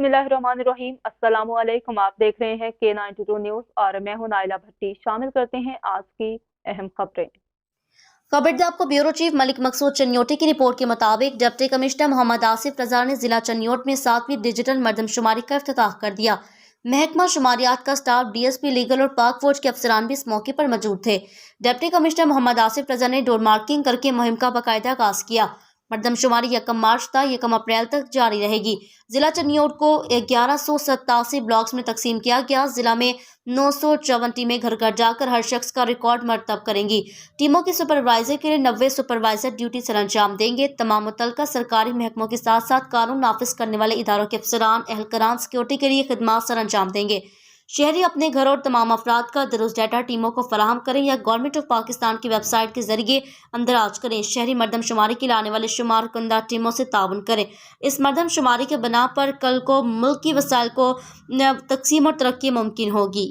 बिस्मिल्लाहिर्रहमानिर्रहीम। अस्सलामु अलैकुम। आप देख रहे हैं K92 न्यूज़ और मैं हूं नाइला भट्टी। शामिल करते हैं आज की अहम खबरें। खबरदार आपको ब्यूरो चीफ मलिक मकसूद चन्योटी की रिपोर्ट के मुताबिक डिप्टी कमिश्नर मोहम्मद आसिफ रजा ने जिला चन्योट में 7वीं डिजिटल मरदमशुमारी का इफ्तिताह कर दिया। महकमा शुमारियात का स्टाफ, डीएसपी लीगल और पाक फौज के अफसरान भी इस मौके पर मौजूद थे। डिप्टी कमिश्नर मोहम्मद आसिफ रजा ने डोर मार्किंग करके मुहिम का बाकायदा आगाज किया। मरदमशुमारी 1 मार्च तक 1 अप्रैल तक जारी रहेगी। जिला चन्योट को 1187 ब्लॉक्स में तकसीम किया गया। जिला में 954 टीमें घर घर जाकर हर शख्स का रिकॉर्ड मरतब करेंगी। टीमों की सुपरवाइजर के लिए 90 सुपरवाइजर ड्यूटी सर अंजाम देंगे। तमाम मुतल्लिका सरकारी महकमों के साथ साथ कानून नाफिज करने वाले इदारों के अफसरान एहलकारान सिक्योरिटी के लिए खिदमात सर अंजाम देंगे। शहरी अपने घर और तमाम अफराद का दुरुस्त डाटा टीमों को फराहम करें या गवर्नमेंट ऑफ पाकिस्तान की वेबसाइट के जरिए अंदराज करें। शहरी मरदमशुमारी के लिए आने वाले शुमार कुंदा टीमों से ताउन करें। इस मरदमशुमारी के बना पर कल को मुल्क की वसाइल को तकसीम और तरक्की मुमकिन होगी।